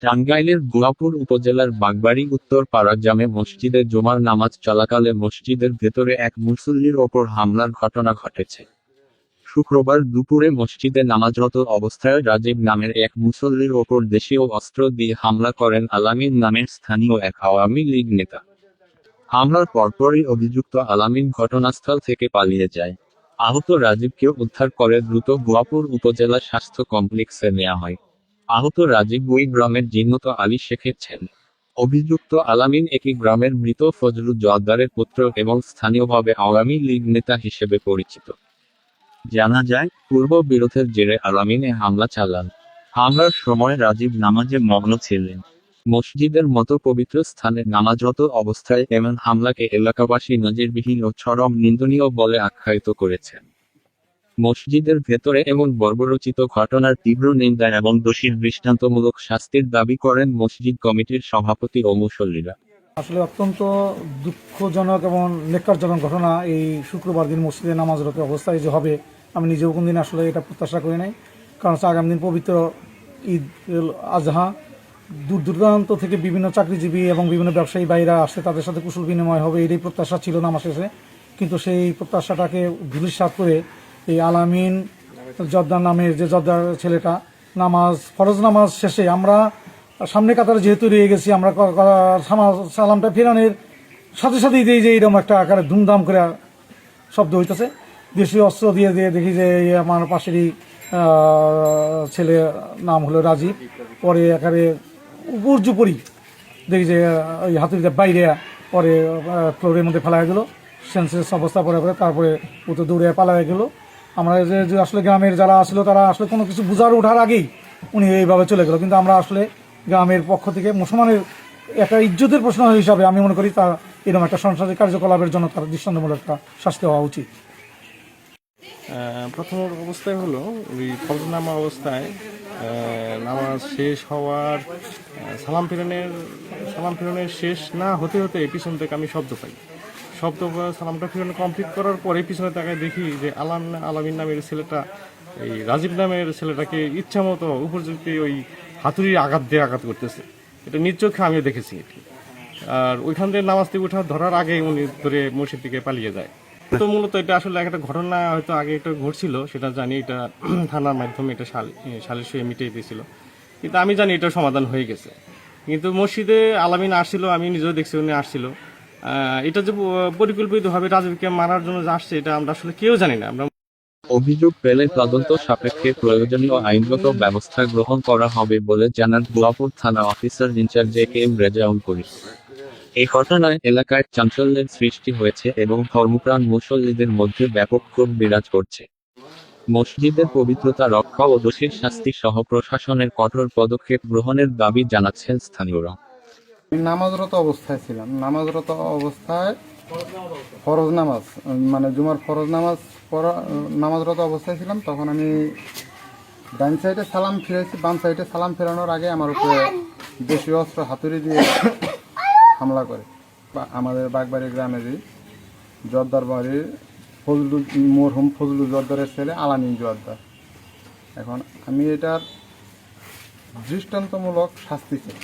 টাঙ্গাইলের গুয়াপুর উপজেলার বাগবাড়ী উত্তরপাড়া জামে মসজিদে জুমার নামাজ চলাকালে মসজিদের ভেতরে এক মুসল্লির ওপর হামলার ঘটনা ঘটেছে। শুক্রবার দুপুরে মসজিদে নামাজরত অবস্থায় রাজীব নামের এক মুসল্লির ওপর দেশীয় অস্ত্র দিয়ে হামলা করেন আলামিন নামের স্থানীয় এক আওয়ামী লীগ নেতা। হামলার পরপরই অভিযুক্ত আলামিন ঘটনাস্থল থেকে পালিয়ে যায়। আহত রাজীবকে উদ্ধার করে দ্রুত গুয়াপুর উপজেলা স্বাস্থ্য কমপ্লেক্সে নেওয়া হয়। আহত রাজীব ওই গ্রামের জিন্নত আলী শেখের ছেলে। অভিযুক্ত আলামিন একই গ্রামের মৃত ফজলু জোয়াদ্দারের পুত্র এবং স্থানীয়ভাবে আওয়ামী লীগ নেতা হিসেবে পরিচিত। জানা যায়, পূর্ব বিরোধের জেরে আলামিন এ হামলা চালান। হামলার সময় রাজীব নামাজে মগ্ন ছিলেন। মসজিদের মতো পবিত্র স্থানে নামাজরত অবস্থায় এমন হামলাকে এলাকাবাসী নজিরবিহীন ও চরম নিন্দনীয় বলে আখ্যায়িত করেছেন। মসজিদের ভেতরে এমন বর্বরোচিত ঘটনার তীব্র নিন্দা এবং দোষীর দৃষ্টান্তমূলক শাস্তির দাবি করেন মসজিদ কমিটির সভাপতি ও মুসল্লিরা। আসলে অত্যন্ত দুঃখজনক এবং নেককারজনক ঘটনা এই শুক্রবার দিন মসজিদে নামাজরত অবস্থায় যে হবে, আমি নিজেও কোনদিন আসলে এটা প্রত্যাশা করি নাই। কারণ আগামী দিন পবিত্র ঈদ আজহা, দূর দূরান্ত থেকে বিভিন্ন চাকরিজীবী এবং বিভিন্ন ব্যবসায়ী বাইরা আসছে, তাদের সাথে কুশল বিনিময় হবে, এটাই প্রত্যাশা ছিল নামাজ শেষে। কিন্তু সেই প্রত্যাশাটাকে ধূলিসাৎ করে এই আলামিন জর্দার নামের যে জর্দার ছেলেটা ফরজ নামাজ শেষে আমরা সামনে কাতারে যেহেতু রয়ে গেছি, আমরা সালামটা ফেরানোর সাথে সাথেই যে এরকম একটা আকারে ধুমধাম করে শব্দ হইতেছে। দেশীয় অস্ত্র দিয়ে দেখি যে আমার পাশেরই ছেলে নাম হলো রাজীব, পরে একারে উপর্যুপরি দেখি যে ওই হাতুড়িটা বাইরে পরে ফ্লোরের মধ্যে ফেলা গেলো, সেন্সলেস অবস্থা পরে তারপরে ও তো দৌড়ে পালা গেলো। আমরা যে আসলে গ্রামের যারা আসলো তারা আসলে কোনো কিছু বুঝার ওঠার আগেই উনি এইভাবে চলে গেল। কিন্তু আমরা আসলে গ্রামের পক্ষ থেকে মুসলমানের একটা ইজ্জতের প্রশ্ন হিসাবে আমি মনে করি তার এরকম একটা সন্ত্রাসী কার্যকলাপের জন্য তার দৃষ্টান্তমূলক একটা শাস্তি হওয়া উচিত। প্রথম অবস্থায় হলো ওই ফজরনামা অবস্থায় নামাজ শেষ হওয়ার সালাম ফিরানোর শেষ না হতে পিছন থেকে আমি শব্দ পাই। সালামটা ফিরানো কমপ্লিট করার পরে পিছনে তাকায় দেখি যে আলামিন নামের ছেলেটা, এই রাজীব নামের ছেলেটাকে ইচ্ছা মতো উপযুক্ত ওই হাতুড়ির আঘাত করতেছে। এটা নিজ চোখে আমিও দেখেছি। আর ওইখান থেকে নামাজ থেকে ধরার আগে উনি ধরে মসজিদ থেকে পালিয়ে যায়। তো মূলত এটা আসলে একটা ঘটনা হয়তো আগে একটা ঘটছিল, সেটা জানি, এটা থানার মাধ্যমে এটা সালিশ হয়ে মিটিয়ে দিয়েছিল। কিন্তু আমি জানি এটা সমাধান হয়ে গেছে। কিন্তু মসজিদে আলামিন আসছিল, আমি নিজেও দেখছি উনি আসছিল। এটা যে পরিকল্পিতভাবে রাজীবকে মারার জন্য যে আসছে, এটা আমরা আসলে কেউ জানি না। আমরা অভিযোগ পেলে তদন্ত সাপেক্ষে প্রয়োজনীয় আইনগত ব্যবস্থা গ্রহণ করা হবে বলে জানান গুয়াপুর থানা officer in charge A K M. Rezaul Karim. এই ঘটনায় এলাকায় চাঞ্চল্যের সৃষ্টি হয়েছে এবং ধর্মপ্রাণ মুসল্লিদের মধ্যে ব্যাপক ক্ষোভ বিরাজ করছে। মসজিদের পবিত্রতা রক্ষা ও দোষীর শাস্তি সহ প্রশাসনের কঠোর পদক্ষেপ গ্রহণের দাবি জানাচ্ছেন স্থানীয়রা। নামাজরত অবস্থায় ছিলাম, নামাজরত অবস্থায় ফরজ নামাজ মানে জুমার ফরজ নামাজরত অবস্থায় ছিলাম। তখন আমি ডান সাইডে সালাম ফিরেছি, বাম সাইডে সালাম ফেরানোর আগে আমার উপরে দেশীয় অস্ত্র হাতুড়ি দিয়ে হামলা করে। আমাদের বাগবাড়ি গ্রামেরই জর্দার বাড়ির মরহুম ফজলু জর্দারের ছেলে আলামিন জর্দার। এখন আমি এটার দৃষ্টান্তমূলক শাস্তি চাই।